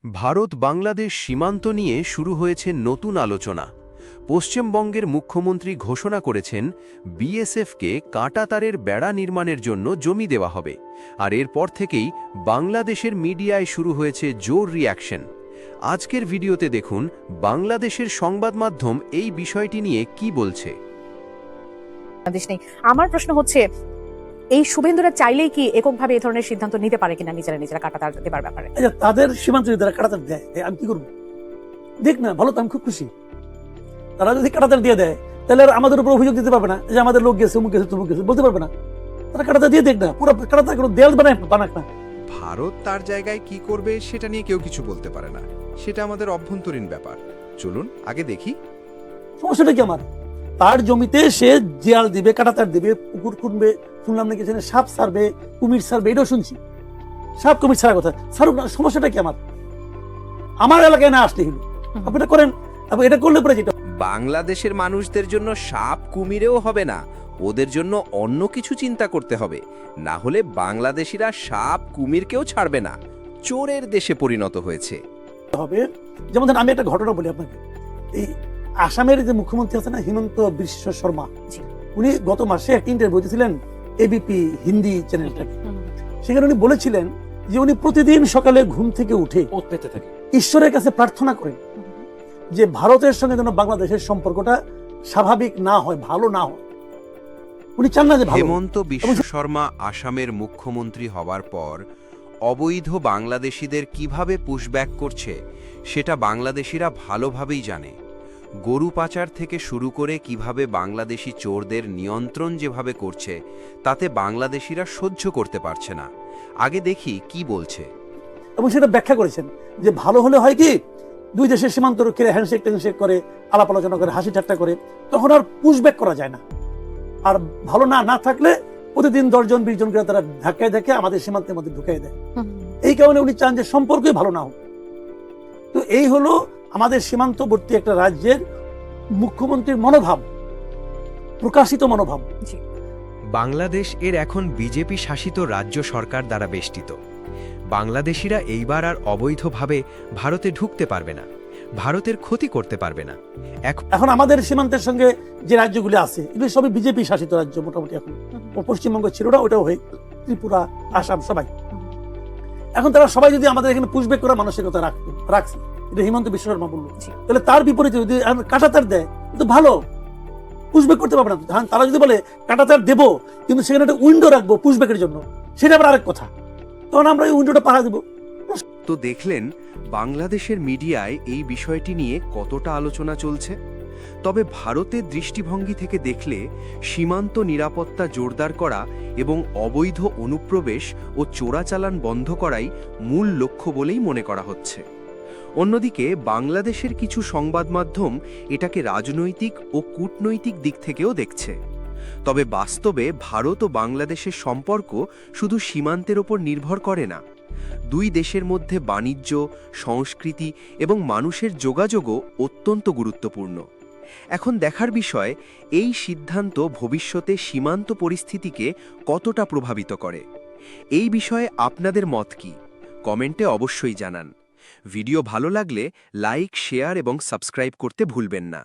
ভারত বাংলাদেশ সীমান্ত নিয়ে শুরু হয়েছে নতুন আলোচনা। পশ্চিমবঙ্গের মুখ্যমন্ত্রী ঘোষণা করেছেন বিএসএফকে কাঁটাতারের বেড়া নির্মাণের জন্য জমি দেওয়া হবে, আর এরপর থেকেই বাংলাদেশের মিডিয়ায় শুরু হয়েছে জোর রিঅ্যাকশন। আজকের ভিডিওতে দেখুন বাংলাদেশের সংবাদ মাধ্যম এই বিষয়টি নিয়ে কি বলছে। আমার প্রশ্ন হচ্ছে, এই শুভেন্দুরা চাইলেই কি এককভাবে এই ধরনের সিদ্ধান্ত নিতে পারে কিনা নিজেরা কাঁটাতার দেবার ব্যাপারে? তাদের সীমান্ত যদি তারা কাঁটাতার দেয়, আমি কি করবো? দেখ না, ভালো তো, আমি খুব খুশি। তারা যদি কাঁটাতার দিয়ে দেয় তাহলে আর আমাদের উপর অভিযোগ দিতে পারবে না যে আমাদের লোক গেছে, অমুক গেছে, তমুক গেছে, বলতে পারবে না। তারা কাঁটাতার দিয়ে দেখ না, পুরো কাঁটাতার কোনো দেয়াল বানাক না। ভারত তার জায়গায় কি করবে সেটা নিয়ে কেউ কিছু বলতে পারে না, সেটা আমাদের অভ্যন্তরীণ ব্যাপার। চলুন আগে দেখি। সমস্যাটা কি আমার? তার জমিতে সে দেয়াল দিবে, কাঁটাতার দিবে, পুকুর খুঁড়বে, শুনলাম নাকি সেখানে সাপ ছাড়বে, কুমির ছাড়বে, এটাও শুনছি। সাপ কুমির ছাড়ার কথা ছাড়ুক না, সমস্যাটা কি আমার? আমার এলাকায় না আসলে হলো, আপনি এটা করেন, আপনি এটা করলে পরে যেটা বাংলাদেশের মানুষদের জন্য সাপ কুমিরেও হবে না, ওদের জন্য অন্য কিছু চিন্তা করতে হবে, না হলে বাংলাদেশিরা সাপ কুমিরকেও ছাড়বে না। চোরের দেশে পরিণত হয়েছে হবে। যেমন ধরেন, আমি একটা ঘটনা বলি আপনাকে। এই আসামের যে মুখ্যমন্ত্রী আছে না, হিমন্ত বিশ্ব শর্মা, উনি গত মাসে একটা ইন্টারভিউ দিয়েছিলেন এবিপি হিন্দি চ্যানেলটাকে। সেখানে উনি বলেছিলেন যে উনি প্রতিদিন সকালে ঘুম থেকে উঠে ঈশ্বরের কাছে প্রার্থনা করেন যে ভারতের সঙ্গে যেন বাংলাদেশের সম্পর্কটা স্বাভাবিক না হয়, ভালো না হয়। উনি চান না যে ভালো। হেমন্ত বিশ্ব শর্মা আসামের মুখ্যমন্ত্রী হওয়ার পর অবৈধ বাংলাদেশিদের কিভাবে পুশব্যাক করছে সেটা বাংলাদেশিরা ভালোভাবেই জানে। গরু পাচার থেকে শুরু করে কিভাবে বাংলাদেশি চোরদের নিয়ন্ত্রণ যেভাবে করছে, তাতে বাংলাদেশিরা সহ্য করতে পারছে না। আগে দেখি কি বলছে। এবং সেটা ব্যাখ্যা করেছেন যে ভালো হলে হয় কি, দুই দেশের সীমান্ত রক্ষীরা হ্যান্ডশেক ট্যান্ডশেক করে, আলাপ আলোচনা করে, হাসি ঠাট্টা করে, তখন আর পুশব্যাক করা যায় না। আর ভালো না থাকলে প্রতিদিন 10 জন 20 জন করে তারা ধাক্কায় আমাদের সীমান্তের মধ্যে ঢুকাই দেয়। এই কারণে উনি চান যে সম্পর্কই ভালো না হোক। তো এই হলো আমাদের সীমান্তবর্তী একটা রাজ্যের মুখ্যমন্ত্রীর মনোভাব, প্রকাশিত মনোভাব। বাংলাদেশ এর এখন বিজেপি শাসিত রাজ্য সরকার দ্বারা বেষ্টিত। বাংলাদেশিরা এইবার আর অবৈধভাবে ভারতে ঢুকতে পারবে না, ভারতের ক্ষতি করতে পারবে না। এখন আমাদের সীমান্তের সঙ্গে যে রাজ্যগুলি আছে, এগুলো সবই বিজেপি শাসিত রাজ্য মোটামুটি। এখন পশ্চিমবঙ্গ ছিল না, ওটাও হয়ে ত্রিপুরা, আসাম, সবাই। এখন তারা সবাই যদি আমাদের এখানে পুশব্যাক করার মানসিকতা রাখছে, এটা হিমন্ত বিশ্ব শর্মা বললো, তাহলে তার বিপরীতে যদি কাঁটাতার দেয় তো ভালো, পুশব্যাক করতে পারবে না। তারা যদি বলে কাঁটাতার দেবো কিন্তু সেখানে একটা উইন্ডো রাখবো পুশব্যাকের জন্য, সেটা আবার আরেক কথা, তখন আমরা এই উইন্ডোটা পাহারা দেবো। তো দেখলেন বাংলাদেশের মিডিয়ায় এই বিষয়টি নিয়ে কতটা আলোচনা চলছে। তবে ভারতের দৃষ্টিভঙ্গি থেকে দেখলে সীমান্ত নিরাপত্তা জোরদার করা এবং অবৈধ অনুপ্রবেশ ও চোরাচালান বন্ধ করাই মূল লক্ষ্য বলেই মনে করা হচ্ছে। অন্যদিকে বাংলাদেশের কিছু সংবাদ মাধ্যম এটাকে রাজনৈতিক ও কূটনৈতিক দিক থেকেও দেখছে। তবে বাস্তবে ভারত ও বাংলাদেশের সম্পর্ক শুধু সীমান্তের ওপর নির্ভর করে না। দুই দেশের মধ্যে বাণিজ্য, সংস্কৃতি এবং মানুষের যোগাযোগও অত্যন্ত গুরুত্বপূর্ণ। এখন দেখার বিষয়, এই সিদ্ধান্ত ভবিষ্যতে সীমান্ত পরিস্থিতিকে কতটা প্রভাবিত করে। এই বিষয়ে আপনাদের মত কি? কমেন্টে অবশ্যই জানান। ভিডিও ভালো লাগলে লাইক, শেয়ার এবং সাবস্ক্রাইব করতে ভুলবেন না।